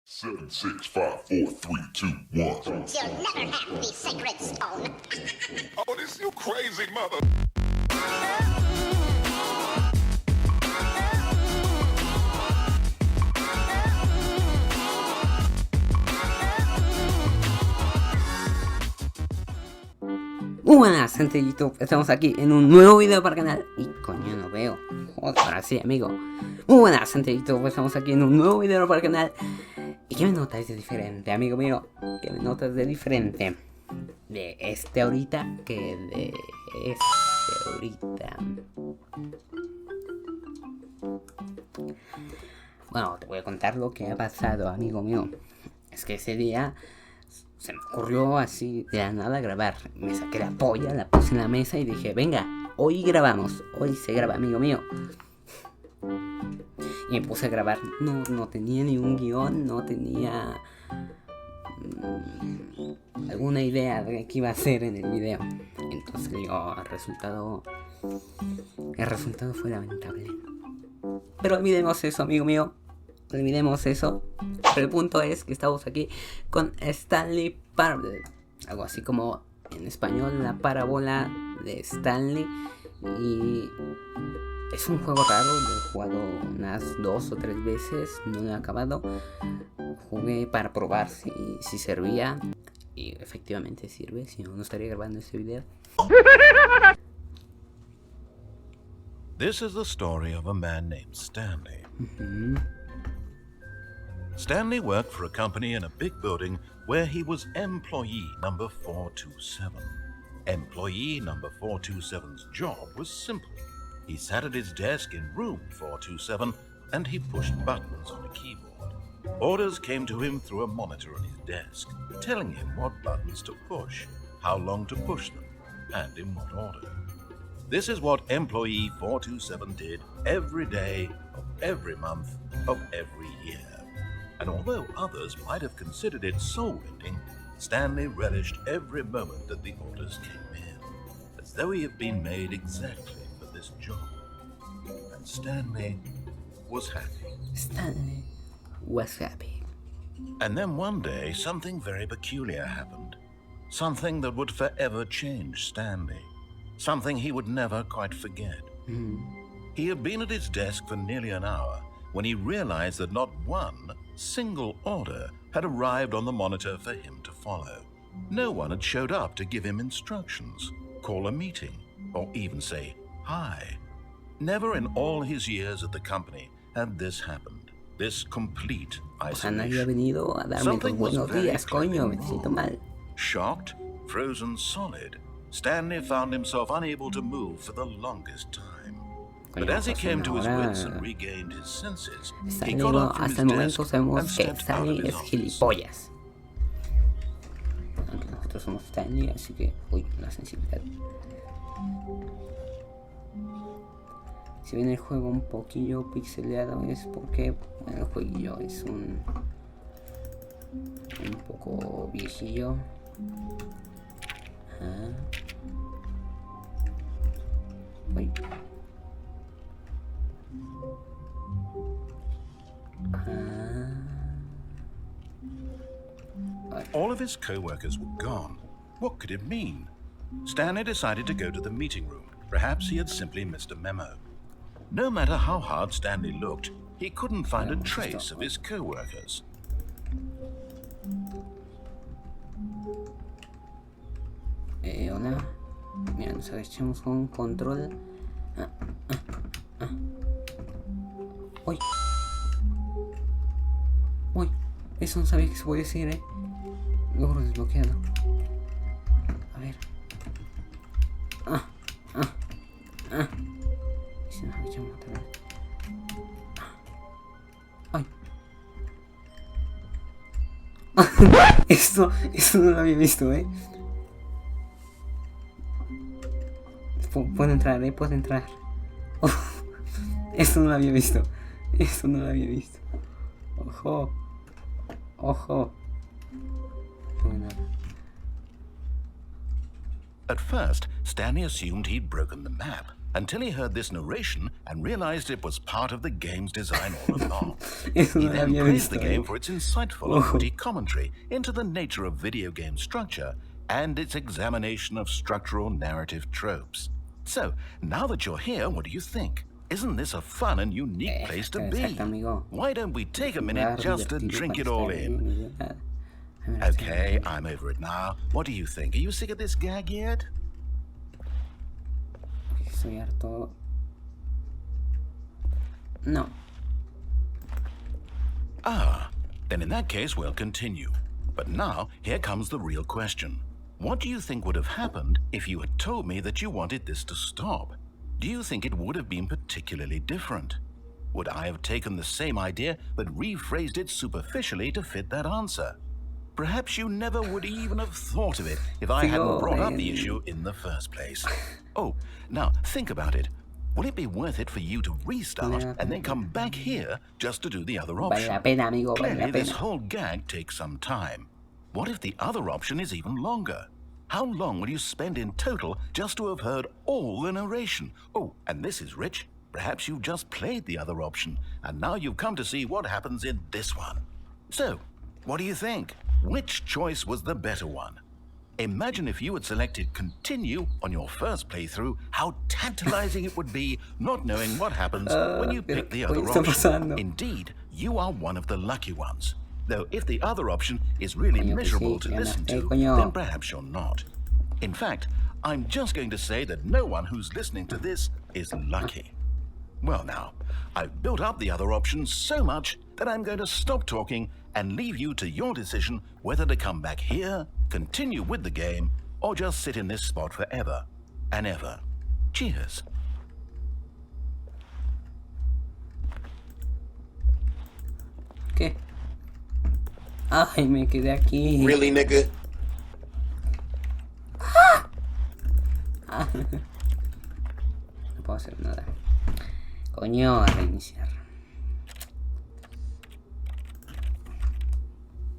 7, 6, 5, 4, 3, 2, 1. You'll never have the sacred stone. Oh, this you crazy mother. Muy buenas gente de YouTube, estamos aquí en un nuevo video para el canal. Y coño, no veo. Joder, ahora sí, amigo. Muy buenas gente de YouTube, estamos aquí en un nuevo video para el canal. ¿Y qué me notas de diferente, amigo mío? ¿Qué me notas de diferente? De este ahorita que de este ahorita. Bueno, te voy a contar lo que ha pasado, amigo mío. Es que ese día se me ocurrió así de la nada grabar. Me saqué la polla, la puse en la mesa y dije, venga, hoy grabamos, hoy se graba, amigo mío. Y me puse a grabar. No tenía ni un guión, no tenía alguna idea de qué iba a hacer en el video. Entonces digo, el resultado fue lamentable. Pero olvidemos eso, amigo mío. Olvidemos eso. Pero el punto es que estamos aquí con Stanley Parable. Algo así como en español la parábola de Stanley. Y es un juego raro. Lo he jugado unas 2 o 3 veces. No lo he acabado. Jugué para probar si servía. Y efectivamente sirve. Si no, no estaría grabando este video. This is the story of a man named Stanley. Stanley worked for a company in a big building where he was employee number 427. Employee number 427's job was simple. He sat at his desk in room 427 and he pushed buttons on a keyboard. Orders came to him through a monitor on his desk, telling him what buttons to push, how long to push them, and in what order. This is what employee 427 did every day of every month of every year. And although others might have considered it soul-rending, Stanley relished every moment that the orders came in, as though he had been made exactly for this job. And Stanley was happy. Stanley was happy. And then one day, something very peculiar happened. Something that would forever change Stanley. Something he would never quite forget. He had been at his desk for nearly an hour when he realized that not one single order had arrived on the monitor for him to follow. No one had showed up to give him instructions, call a meeting, or even say hi. Never in all his years at the company had this happened. This complete Nadie ha isolation. venido a darme los buenos días, coño, me siento mal. Shocked, frozen solid, Stanley found himself unable to move for the longest time. But as he came to his wits and regained his senses, he got up from his Hasta el momento desk sabemos and que stepped out of Stanley his es office. gilipollas. Aunque nosotros somos Stanley, así que... Uy, la sensibilidad. Si bien el juego un poquillo pixeleado es porque bueno, el jueguillo es un poco viejillo. Uy. All of his co-workers were gone. What could it mean? Stanley decided to go to the meeting room. Perhaps he had simply missed a memo. No matter how hard Stanley looked, he couldn't find a trace of his co-workers. Hola. Mira, nos agachamos con control. Uy. Uy. Eso no sabía que se podía decir, Logro desbloqueado. A ver. Y si nos agachamos otra vez. Ay. Esto no lo había visto, Puedo entrar, puedo entrar. Esto no lo había visto. Esto no lo había visto. Ojo. Ojo. Bueno. At first, Stanley assumed he'd broken the map, until he heard this narration and realized it was part of the game's design all along. Eso He no lo then había praised the visto, game for its insightful and Ojo. witty commentary into the nature of video game structure and its examination of structural narrative tropes. So, now that you're here, what do you think? Isn't this a fun and unique place to be? Exacto, amigo. Why don't we take a minute Lugar just to divertido drink para it all estar in? en, ¿verdad? Okay, I'm over it now. What do you think? Are you sick of this gag yet? Estoy harto. No. Ah, then in that case, we'll continue. But now, here comes the real question. What do you think would have happened if you had told me that you wanted this to stop? Do you think it would have been particularly different? Would I have taken the same idea but rephrased it superficially to fit that answer? Perhaps you never would even have thought of it if I hadn't brought up the issue in the first place. Oh, now think about it. Will it be worth it for you to restart and then come back here just to do the other Vale option? la pena, amigo, vale la Clearly, this pena. whole gag takes some time. What if the other option is even longer? How long will you spend in total just to have heard all the narration? Oh, and this is rich. Perhaps you've just played the other option, and now you've come to see what happens in this one. So, what do you think? Which choice was the better one? Imagine if you had selected continue on your first playthrough, how tantalizing it would be not knowing what happens when you pick the other está option. pasando? Indeed, you are one of the lucky ones. Though if the other option is really Coño, que miserable sí, to ya me listen harté, to, coño. then perhaps you're not. In fact, I'm just going to say that no one who's listening to this is lucky. Well now, I've built up the other options so much that I'm going to stop talking and leave you to your decision whether to come back here, continue with the game, or just sit in this spot forever and ever. Cheers. ¿Qué? Ay, me quedé aquí. Really, nigga? No puedo hacer nada. Coño, a reiniciar.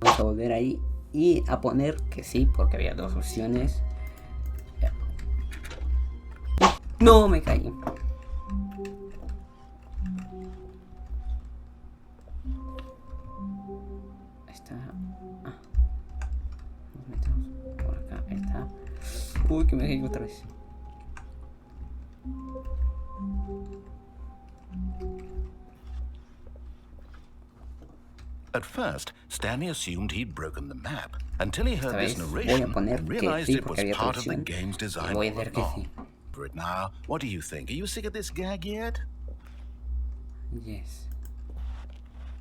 Vamos a volver ahí y a poner que sí, porque había dos opciones. Ya. No, me caí. Ahí está. Ah. Nos metemos por acá. Ahí está. Uy, que me caí otra vez. At first, Stanley assumed he'd broken the map until he heard Esta this vez voy a narration poner and que realized sí, it was porque había part of the traducción. game's design Y voy a all hacer que along. sí. For it now, what do you think? Are you sick of this gag yet? Yes.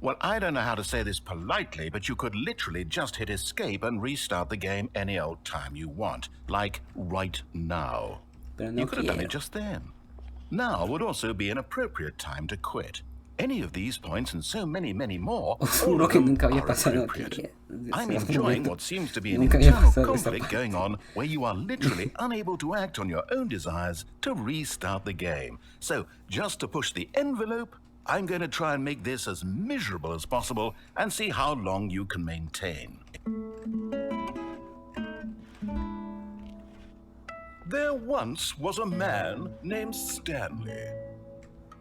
Well, I don't know how to say this politely, but you could literally just hit escape and restart the game any old time you want, like right now. Pero no You could have done quiero. it just then. Now would also be an appropriate time to quit. Any of these points and so many, many more, all Uno of que them nunca había are pasado appropriate. aquí. I'm enjoying what seems to be an Nunca había internal pasado esa conflict parte. going on where you are literally unable to act on your own desires to restart the game. So, just to push the envelope, I'm going to try and make this as miserable as possible and see how long you can maintain. There once was a man named Stanley,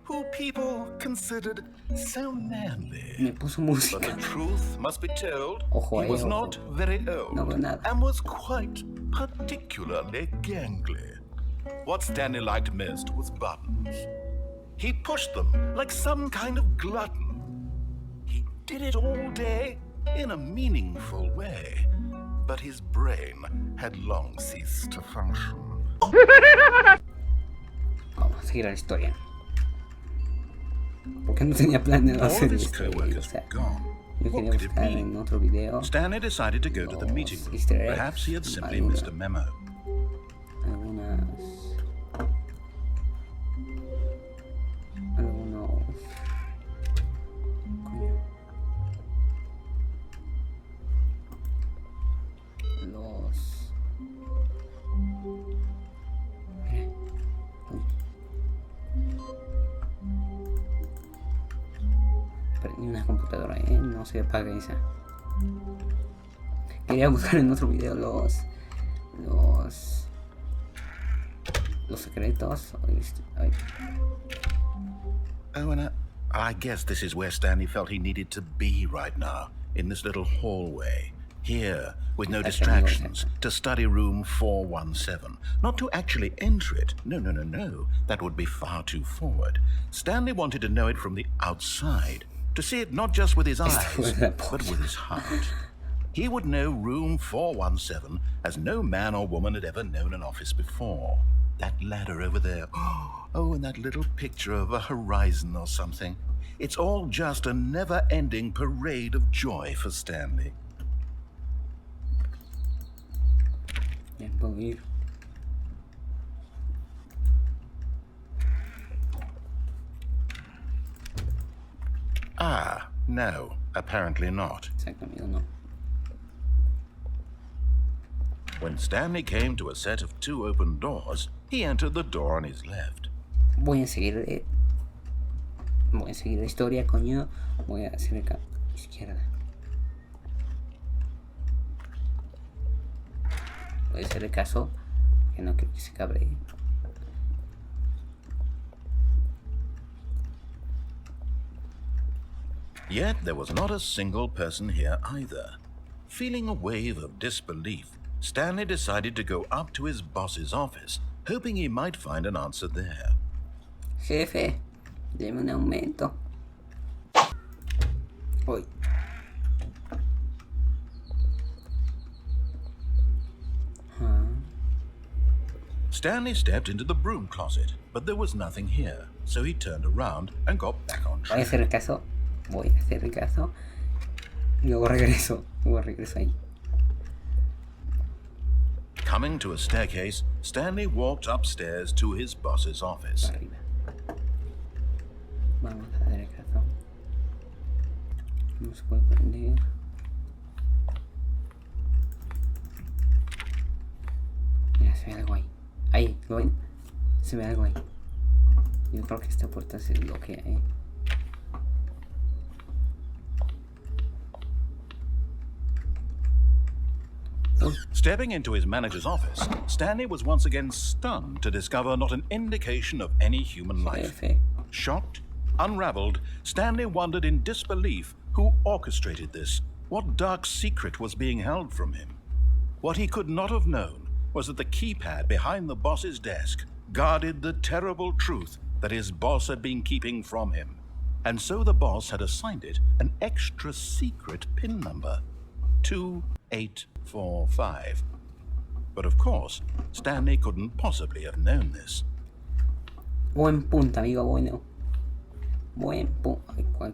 who people considered so manly. Me puso But música. the truth must be told, Ojo, he was ojo. not very old No veo nada. and was quite particularly gangly. What Stanley liked most was buttons. He pushed them like some kind of glutton. He did it all day in a meaningful way, but his brain had long ceased to function. Vamos a seguir la historia. Porque no tenía planeado All of hacer his esto. O co-workers sea, were gone. yo What quería could it buscar be? en otro video Stanley decided to go to the meeting room. Easter eggs, Perhaps he had simply alguna- missed a memo. algunos coño. Los Mira. Uy. Prendí una computadora, no se apaga esa. Quería buscar en otro video los los secretos. Ay. Oh, and I guess this is where Stanley felt he needed to be right now, in this little hallway. Here, with no distractions, to study room 417. Not to actually enter it. No. That would be far too forward. Stanley wanted to know it from the outside. To see it not just with his eyes, but with his heart. He would know room 417 as no man or woman had ever known an office before. That ladder over there. Oh, and that little picture of a horizon or something. It's all just a never-ending parade of joy for Stanley. Bien, puedo ir. Ah, no, apparently not. Exacto, amigo, no. When Stanley came to a set of 2 open doors, he entered the door on his left. Voy a seguir la historia, coño. Voy a hacer acá izquierda. Voy a hacer el caso, que no creo que se cabre. Yet there was not a single person here either. Feeling a wave of disbelief, Stanley decided to go up to his boss's office, hoping he might find an answer there. Jefe, deme un aumento. Uy. Stanley stepped into the broom closet, but there was nothing here, so he turned around and got back on Voy a track. hacer el caso. Y luego regreso ahí. Coming to a staircase, Stanley walked upstairs to his boss's office. Para arriba. Vamos a hacer el caso. No se puede prender. Mira, se ve algo ahí. Ahí, ¿lo ven? Se ve algo ahí. Yo creo que esta puerta se bloquea, Stepping into his manager's office, Stanley was once again stunned to discover not an indication of any human life. Jefe. Shocked, unraveled, Stanley wondered in disbelief who orchestrated this, what dark secret was being held from him. What he could not have known was that the keypad behind the boss's desk guarded the terrible truth that his boss had been keeping from him. And so the boss had assigned it an extra secret PIN number, 2845. But of course, Stanley couldn't possibly have known this. Buen punto, amigo, bueno. Buen punto. Ay, ¿cuál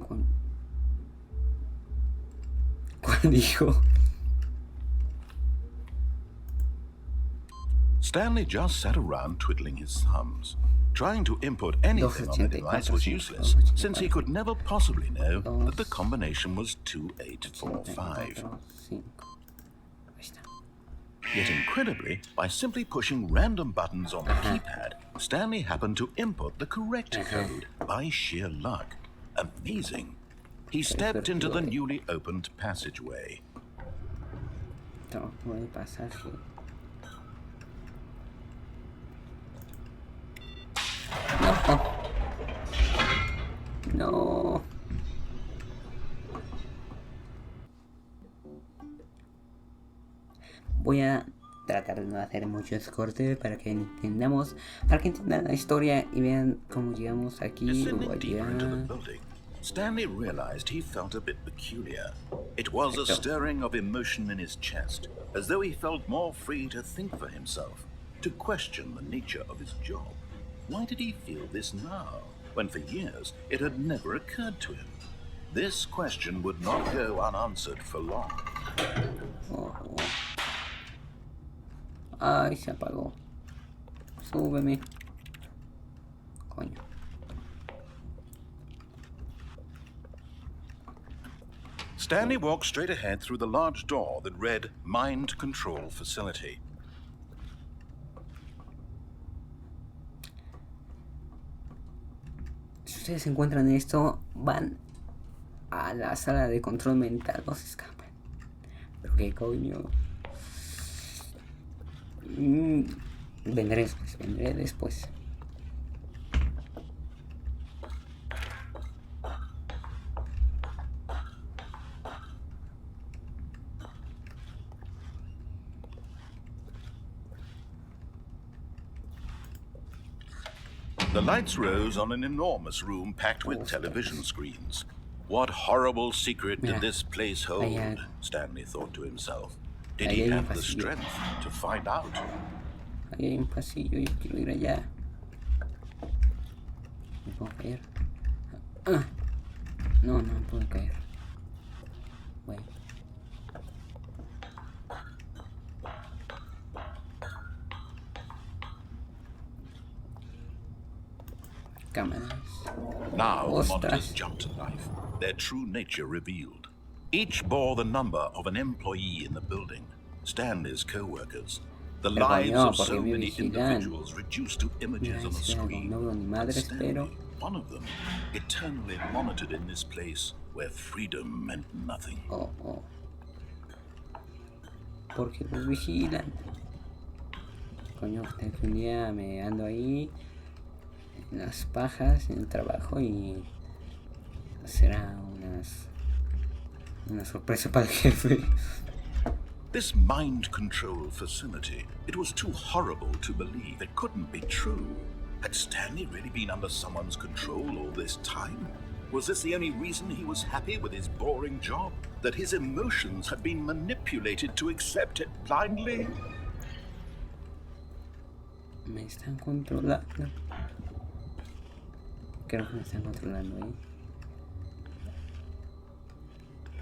dijo? Stanley just sat around twiddling his thumbs. Trying to input anything on the device was useless, since he could never possibly know that the combination was 2845. Yet incredibly, by simply pushing random buttons on the keypad, Stanley happened to input the correct code by sheer luck. Amazing. He stepped into the newly opened passageway. No. Voy a tratar de no hacer muchos cortes para que entiendan la historia y vean cómo llegamos aquí. Descending deeper into the building, Stanley realized he felt a bit peculiar. It was a stirring of emotion in his chest, as though he felt more free to think for himself, to question the nature of his job. Why did he feel this now, when for years it had never occurred to him? This question would not go unanswered for long. Ay, se apagó. Súbeme. Coño. Stanley walked straight ahead through the large door that read Mind Control Facility. Si ustedes encuentran esto, van a la sala de control mental, no se escapan. Pero qué coño. Vendré después. The lights rose on an enormous room packed with television screens. What horrible secret did this place hold? Stanley thought to himself. Did he have the strength to find out? Ahí hay un pasillo y quiero ir allá. ¿Me puedo caer? Ah. No, no puedo caer. Bueno. Cámaras. Now the monitors jumped to life, their true nature revealed. Each bore the number of an employee in the building, Stanley's co-workers. The lives of so many individuals reduced to images on the screen. Stanley, one of them, eternally monitored in this place where freedom meant nothing. Porque los vigilan. Coño, hasta que un día me ando ahí en las pajas, en el trabajo y será una sorpresa para el jefe. This mind control facility, it was too horrible to believe. It couldn't be true. Had Stanley really been under someone's control all this time? Was this the only reason he was happy with his boring job? That his emotions had been manipulated to accept it blindly? Me están controlando. Creo que me están controlando ahí.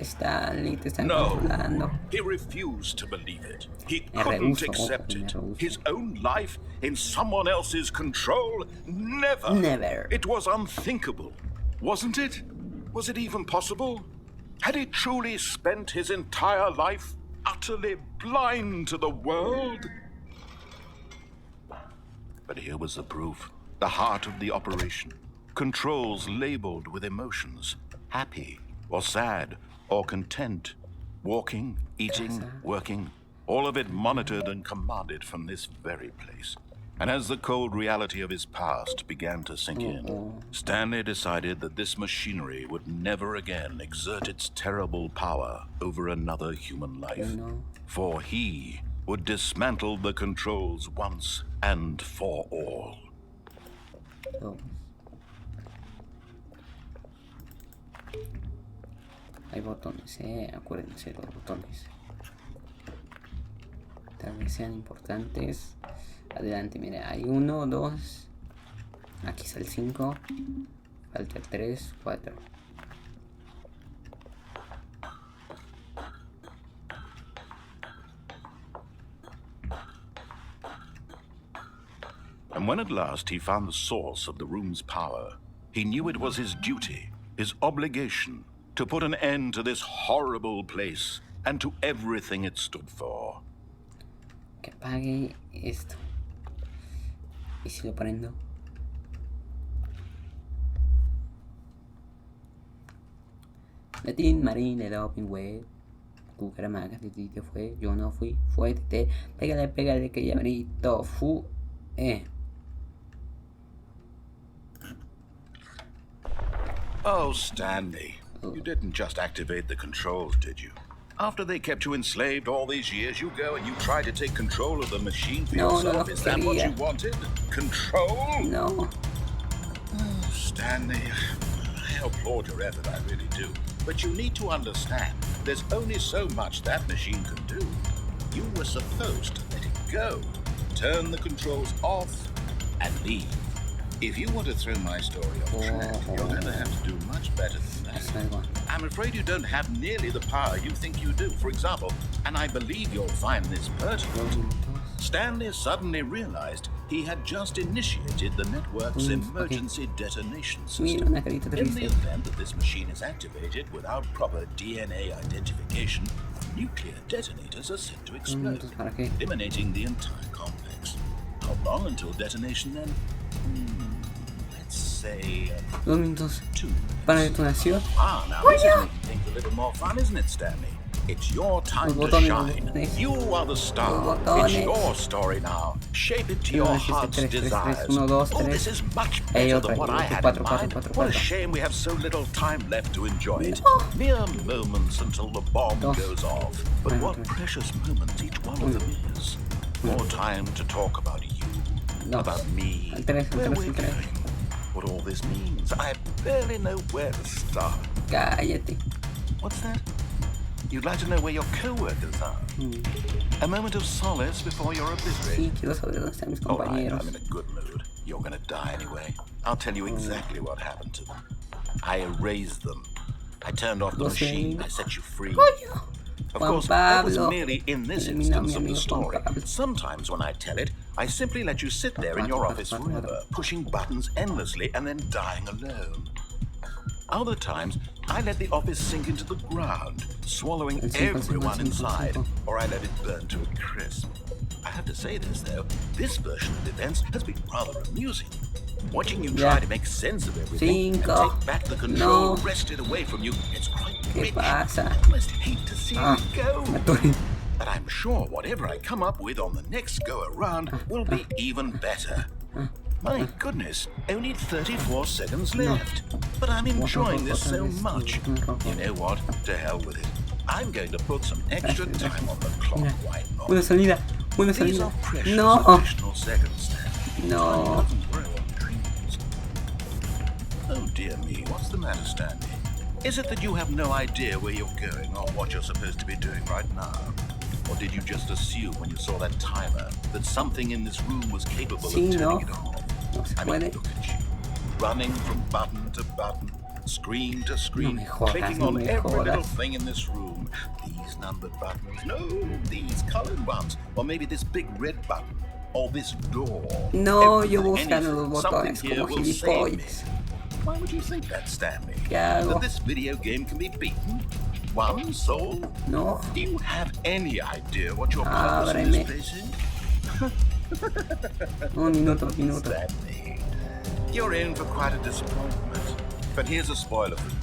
Stanley, te están controlando. He refused to believe it. He couldn't accept it. His own life in someone else's control? Never. Never. It was unthinkable. Wasn't it? Was it even possible? Had he truly spent his entire life utterly blind to the world? But here was the proof. The heart of the operation. Controls labeled with emotions. Happy or sad or content. Walking, eating, working. All of it monitored and commanded from this very place. And as the cold reality of his past began to sink in, Stanley decided that this machinery would never again exert its terrible power over another human life. For he would dismantle the controls once and for all. Hay botones, acuérdense los botones. Tal vez sean importantes. Adelante, mira, hay 1, 2. Aquí está el 5. Falta el 3, 4. And when at last he found the source of the room's power, he knew it was his duty, his obligation, to put an end to this horrible place and to everything it stood for. Que apague esto. ¿Y si lo prendo? Latín, marine, doping, web. Cucaramagas, de ti te fue, yo no fui, fue, te. Pégale, que ya abrito, fu, Oh, Stanley, you didn't just activate the controls, did you? After they kept you enslaved all these years, you go and you try to take control of the machine for yourself. Is that what you wanted? Control? No. Oh, Stanley, I applaud your effort, I really do. But you need to understand, there's only so much that machine can do. You were supposed to let it go, turn the controls off, and leave. If you want to throw my story off track, you're going to have to do much better than that. I'm afraid you don't have nearly the power you think you do. For example, and I believe you'll find this pertinent, Stanley suddenly realized he had just initiated the network's emergency detonation system. In the event that this machine is activated without proper DNA identification, nuclear detonators are set to explode, eliminating the entire complex. How long until detonation then? Let's say 2 minutos 2 para detonación. Now this is making things a little more fun, isn't it, Stanley? It's your time to botones, shine. You are the star. Los It's botones. your story now. Shape it to No, your es este heart's 3, 3, 3, desires. 1, 2, Oh, 3. this is much Hay better otra, than what I had 4, in 4, mind. 4, 4, What a 4. shame we have so little time left to enjoy it. No. Mere moments until the bomb Dos. goes off. But Bueno, what tres. precious moments each one of them is. More time to talk about you, Dos. about me, El 3, el where 3, we're el 3. going, what all this means. I barely know where to start. Cállate. What's that? You'd like to know where your co-workers are? A moment of solace before you're Sí, obliterated. quiero saber dónde están mis All right, compañeros. I'm in a good mood. You're gonna die anyway. I'll tell you exactly what happened to them. I erased them. I turned off the Lo sé. machine. I set you free. Coño. Of Juan course, that was Pablo. merely in this Elimina a mi instance of the amigo Juan story. Pablo. Sometimes when I tell it, I simply let you sit there in your office forever, pushing buttons endlessly and then dying alone. Other times, I let the office sink into the ground, swallowing El 5, el 5, everyone el 5, inside, el 5. or I let it burn to a crisp. I have to say this, though, this version of events has been rather amusing. Watching you try Ya. to make sense of everything and 5. take back the control No. wrested away from you, it's quite ¿Qué rich. pasa? I almost hate to see Ah, it go. me atoré. But I'm sure whatever I come up with on the next go around will be even better. My goodness, only 34 seconds left. But I'm enjoying this so much. You know what? To hell with it. I'm going to put some extra time on the clock. Mira. Why Buena not? salida. Buena These salida. are precious No. additional seconds, Stanley. No. Time doesn't grow on trees. Oh dear me, what's the matter, Stanley? Is it that you have no idea where you're going or what you're supposed to be doing right now? Or did you just assume when you saw that timer that something in this room was capable Sí, of turning no. it off? No se I mean, puede. look at you, running from button to button, screen to screen, No me jodas, clicking no on me every little jodas. thing in this room. These numbered buttons, no, these colored ones, or maybe this big red button, or this door. No, Everything, yo buscando anything, los something botones here como will save me. gilipollas. Why would you think that, Stanley? ¿Qué hago? That this video game can be beaten? One soul? No. Do you have any idea what your purpose in Ábreme. this place is? Un minuto, minuto. Stanley, you're in for quite a disappointment. But here's a spoiler for you.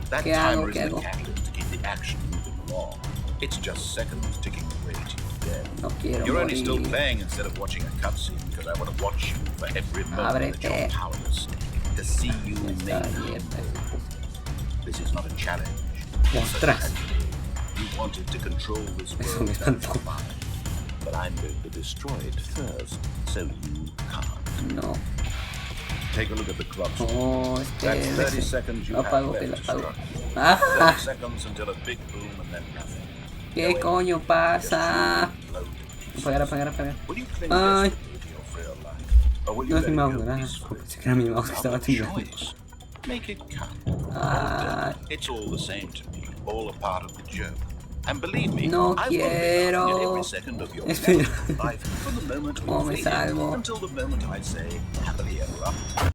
That ¿Qué hago? timer is ¿Qué the hago? catalyst to keep the action moving along. It's just seconds ticking away to your death. No quiero You're only still morir. playing instead of watching a cutscene because I want to watch you for every moment that you're Ábrete. powerless. To see you Está make abierta. This is not a challenge. It's a Ostras. tragedy. You wanted to control this Eso world me down espantó. your mind. But I'm going to destroy it first, so you can't. No. Take a look at the clock. No, That's 30 espérese. seconds you Lo have apago, que lo left to apago. strike. Ah, 30 seconds until a big boom and then nothing. ¿qué coño pasa? Blown to pieces. Apagar, apagar, apagar. Will you cling Ay. desperately to your frail life? Or will you No let es mi it mouse, go ¿verdad? peacefully? Pensé que era mi mouse que estaba Have a tirando. choice. Make it count. Ah, It's all the same to me, all a part of the joke. And believe me, No I will be laughing at quiero. every second of your Espera. life from the moment we ¿Cómo me fade in salvo? until the moment I say happily ever after.